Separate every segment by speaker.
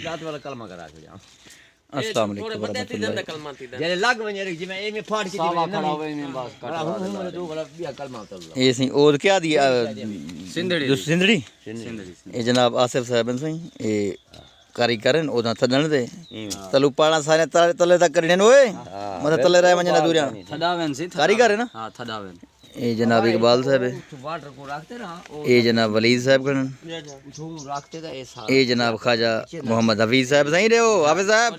Speaker 1: साथ वाला कलमा करा के जाओ
Speaker 2: अस्सलाम वालेकुम
Speaker 1: जेरे लग वने जिवें ए में फाड़ के
Speaker 3: सावा खड़ा होवे में बस
Speaker 1: कड़ा हूं तो वाला बिया कलमा उतर
Speaker 2: ये सी और क्या दिया
Speaker 3: सिंधड़ी
Speaker 2: सिंधड़ी ये जनाब आसिफ साहब सही ये कारीगर ओदा थदण दे तलू पाड़ा सारे तले तक करने ओए मतलब तले रहे वंजना दूरिया
Speaker 3: थदावेन सी
Speaker 2: कारीगर है ना
Speaker 3: हां थदावेन
Speaker 2: ये जनाब इकबाल साहब है
Speaker 1: वाटर को रखते ना
Speaker 2: ये जनाब वलीद साहब खड़न
Speaker 1: झू रखते दा ए सारा
Speaker 2: ये जनाब ख्वाजा मोहम्मद हफीज साहब सही रहे हो हाफिज साहब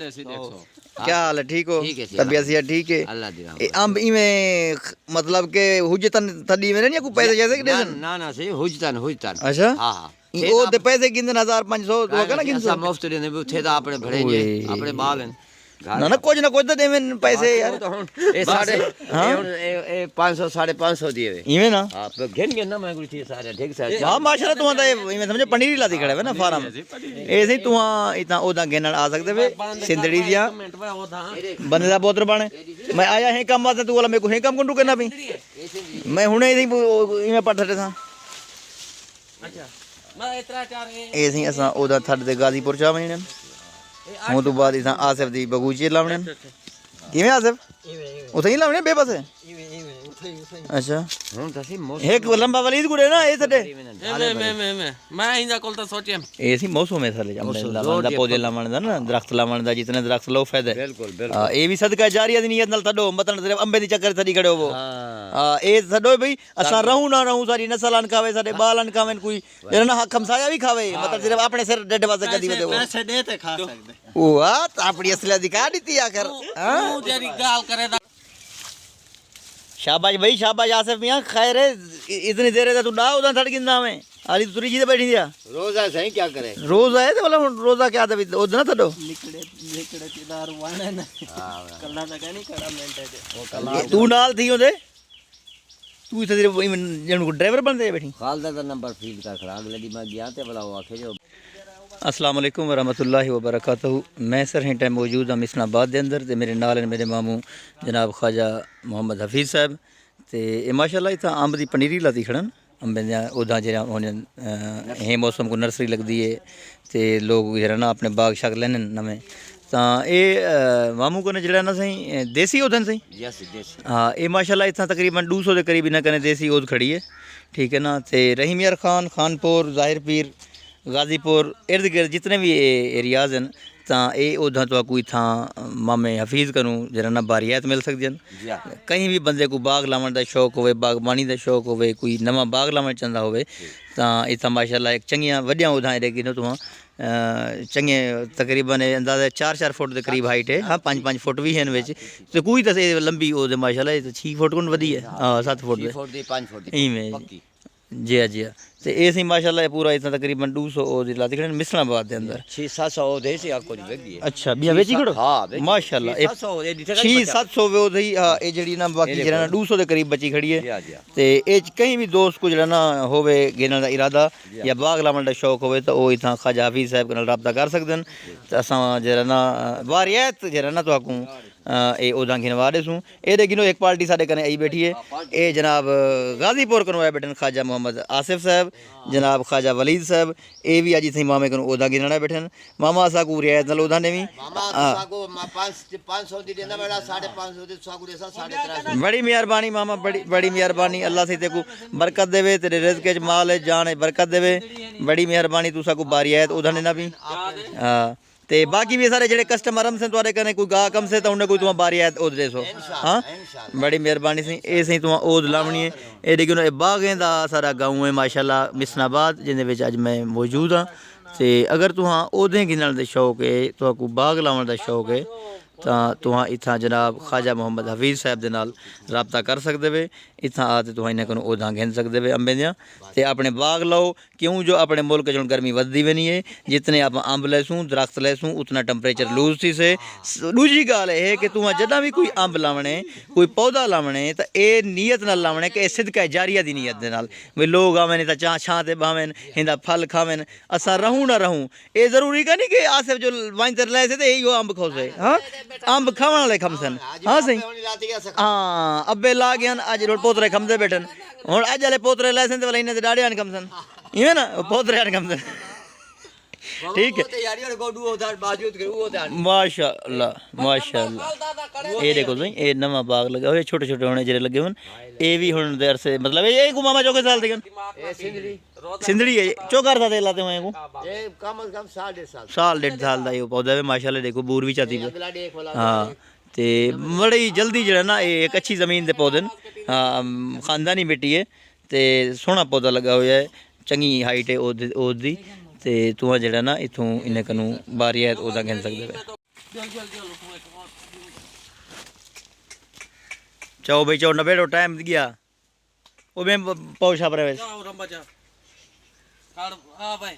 Speaker 2: क्या हाल है ठीक हो तबीयत से ठीक है
Speaker 1: अल्लाह दी
Speaker 2: ए अंब इमें मतलब के हुजतन थदी में नहीं कोई पैसे जैसे कि
Speaker 1: ना ना सही हुजतन
Speaker 2: अच्छा
Speaker 1: हां हां
Speaker 2: ओ दे पैसे गिनन 1500 तो का ना गिन
Speaker 1: सब मुफ्त दे ने थे दा अपने भड़े जे अपने बाल हैं
Speaker 2: ना कुछ तो देवें पैसे यार
Speaker 1: ए साढ़े ए 500 550 दिए
Speaker 2: इवें ना
Speaker 1: आप घेन घेन ना मैं कुछ सारे ठीक से
Speaker 2: हां माशाल्लाह तू आंदा इवें समझो पनीरी लादी खड़ा है ना फार्म ए सही तू इतना ओदा घेनन आ सकदे वे सिंधड़ी दिया बंदे दा बोतर बने मैं आया है काम वास्ते तू वाला मेरे को है काम कोंडू करना भी मैं हुने इवें पट छड़े था
Speaker 3: अच्छा मैं इतना चार
Speaker 2: ए सही असा ओदा थड दे गाजीपुर चा वणने हूं तो बाद इसा आसिफ दी बगूचे लावणे किवें आसिफ उथे ही लावणे बेबस है अच्छा
Speaker 1: हूं तसी
Speaker 2: एक लंबा वलीद गुड़े ना ए सडे
Speaker 3: मैं इंदा कोल तो सोचे
Speaker 2: ए सी मौसम है साले लावण दा पौधे लावण दा ना दरख्त लावण दा जितने दरख्त लो फायदा
Speaker 1: बिल्कुल
Speaker 2: ए भी सदका जारिया दी नियत नाल तडो मतन सिर्फ अंबे दी चक्कर थडी खड़े हो हां ए सडो भाई असा रहू ना रहू सारी नस्ल अन खावे साडे बाल अन खावे कोई ना हक हमसाया भी खावे मतलब सिर्फ अपने सिर डेड वास्ते कदी दे
Speaker 3: पैसे दे ते खा सकदे
Speaker 2: ओ आ अपनी असलियत दिखा दी आखिर हां
Speaker 3: तू जेरी गाल करे
Speaker 2: शाबाश भाई शाबाश आसिफ मियां खैर है इतनी देर है तू डा उदा थड़ गिंदा में आली तुरी जी बैठी दिया
Speaker 1: रोजा सही क्या करे
Speaker 2: रोज आए तो मतलब रोजा क्या दे ओद ना थडो
Speaker 3: लिकड़े दारू वाणे ना कल्ला तक नहीं करा मिनट
Speaker 2: तू नाल थी ओदे तू इथे जण को ड्राइवर बन दे बैठी
Speaker 1: खालदा दा नंबर फील्ड का खड़ा अगले दी मैं गया ते वाला वो आखे जो
Speaker 2: अस्सलाम वालेकुम वरहमतुल्लाहि वबरकातुहू मैं सर हैं टाइम मौजूद हम इस्लामाबाद के अंदर ते मेरे नाल मेरे मामू जनाब ख्वाजा मोहम्मद हफीज़ साहब ते माशाअल्लाह इतना अंब की पनीरी लाती खड़न अंबे उदा जो हे मौसम को नर्सरी लगती है तो लोग जरा ना अपने बाग शाग लैन नमें तो ये मामू को जरा ना सही देसी ओदन सही हाँ ये माशाअल्लाह इतना तकरीबन 200 के करीब इन्हें कने देसी ओद खड़ी है ठीक है ना तो रहीम यार खान खानपुर ज़ाहिर पीर गाजीपुर इर्द गिर्द जितने भी एरियाज़ हैं तो ये उदा तो कोई था मामे हफीज़ करूँ जरा ना बारियात मिल सकती हैं कहीं भी बंदे को बाग लावन का शौक हो बागबानी का शौक हो कोई नवा बाग लावन चाहता हो तो इतना माशाअल्लाह एक चंगिया वड्डिया उदा गिनो तो चंगे तकरीबन अंदाज़ा 4-4 फुट के करीब हाइट है हाँ 5-5 फुट भी हैं विच तो कोई तो लंबी वो माशाअल्लाह 6 फुट को वधी है हाँ 7 फुट इवें जी हाँ जी हाँ तो ये सी माशाअल्लाह पूरा इतना तकरीबन 200 ओदी लाती खड़े मिसलाबाद के अंदर
Speaker 1: 600-700 ओदे से आपको वेगी
Speaker 2: अच्छा बिया वेची खड़ो
Speaker 1: हां
Speaker 2: माशाअल्लाह 600-700 वे ओदी हां ये जड़ी ना बाकी जरा 200 के करीब बची खड़ी है ते ए कहीं भी दोस्त को जरा ना होवे गिनन दा इरादा या बाग लावन दा शौक होवे तो ओ इथा ख्वाजा हफीज़ साहब नाल राब्ता कर सकदन तो असां जरा ना वारियत जरा ना तो ए ओदा गिनवा देसूं ए दे गिनो एक पार्टी साडे कने आई बैठी है ए जनाब गाजीपुर कनो आए बैठन ख्वाजा मोहम्मद आसिफ साहब जनाब ख्वाजा वलीद साहब ए भी अजी सही मामे कनो ओदा गिनना बैठन मामा सा को रियायत नल ओदा ने भी
Speaker 1: मामा सा को 500 दी देना बेटा 550 दे सा को दे 350
Speaker 2: बड़ी मेहरबानी मामा बड़ी मेहरबानी अल्लाह से तेको बरकत देवे तेरे रिज़्क़ च माल है जान है बरकत देवे बड़ी मेहरबानी तू सा को बारियात ओदा ने ना भी हां ते बाकी भी सारे जेडे कस्टमर हम से तुहाडे कने कोई गाहक हम से तो उन्हें कोई तुम बारियात ओद देसो हाँ बड़ी मेहरबानी सी ए सही तुम ओद लावनी है ए देखो ए बागें दा सारा गाँव है माशाअल्लाह मिसनाबाद जिंदे विच अज मैं मौजूद हाँ ते अगर तुहां ओदें गिनण दे शौक है तुहां को बाग लावन दा शौक है तो तुहां इत्थां जनाब ख्वाजा मोहम्मद हफीज़ साहब दे नाल राब्ता कर सकदे वे इत्थां आते तुहां इन्हां कोलों ओदां गिन सकदे वे अंबे दियां ते अपने बाग लाओ क्यों जो अपने मुल्क च गर्मी वधदी वे नहीं है जितने आप अंब लैसूं दरख्त लैसूं उतना टैंपरेचर लूज थी से दूजी गाल है कि तुहां जदा भी कोई अंब लावणे कोई पौधा लावणे तो ये नीयत नाल लावणे कि सिदका जारिया दी नीयत दे नाल वे लोग आवें तां चाह छां ते बावें हिंदा फल खावें असां रहूं ना रहूं ये जरूरी का नहीं कि आसिफ जो वाइन तर लैसे तो यही अंब खोसे हाँ अंब खावन वाले खमसन हाँ सही हाँ अब्बे ला गए अज पोतरे खमदे बैठन हुण अज वाले पोतरे लैसन तो वाले इन्हें डाड़े आन खमसन इवें ना पोतरे आन खमसन ठीक है
Speaker 1: ਤੇ ਯਾਰੀ ਕੋ ਦੂ ਉਧਰ ਬਾਜੂ ਤੇ ਉਹ ਤੇ
Speaker 2: माशाअल्लाह माशाअल्लाह ये देखो भाई ये नवा बाग लगा हुआ छोटे छोटे होने ਜਿਹੜੇ ਲੱਗੇ ਹੋਣ ਇਹ ਵੀ ਹੁਣ देर से मतलब ये को मामा चौके साल देगन
Speaker 1: ਇਹ ਸਿੰਧੜੀ
Speaker 2: सिंधड़ी है चौकार सा दे लाते हुए को
Speaker 1: ਇਹ ਕਮ ਸੇ ਕਮ 1.5 ਸਾਲ
Speaker 2: साल 1.5 साल ਦਾ ਇਹ ਪੌਦਾ ਹੈ माशाअल्लाह देखो बूर भी चाती है
Speaker 1: ਅਗਲਾ ਦੇਖ ਵਾਲਾ
Speaker 2: हाँ ਤੇ ਬੜੀ ਜਲਦੀ ਜਿਹੜਾ ਨਾ ਇਹ ਇੱਕ ਅੱਛੀ ਜ਼ਮੀਨ ਦੇ ਪੌਦੇ ਨੇ ਹਾਂ ਖਾਨਦਾਨੀ ਮਿੱਟੀ ਹੈ ਤੇ ਸੋਹਣਾ ਪੌਦਾ ਲੱਗਾ ਹੋਇਆ ਹੈ ਚੰਗੀ ਹਾਈਟ ਹੈ ਉਹਦੀ ਤੇ ਤੂੰ ਜਿਹੜਾ ਨਾ ਇਥੋਂ ਇਹਨੇ ਕਨੂੰ ਬਾਰੀ ਹੈ ਉਹਦਾ ਕਹਿ ਸਕਦੇ ਵੇ ਚਾਓ ਬਈ ਚਾਓ ਨਵੇੜੋ ਟਾਈਮ ਗਿਆ ਉਹ ਮੈਂ ਪੌਸ਼ਾ ਪਰ ਵੇ
Speaker 3: ਰੰਬਾ ਜਾ ਕਾੜ ਆ ਭਾਈ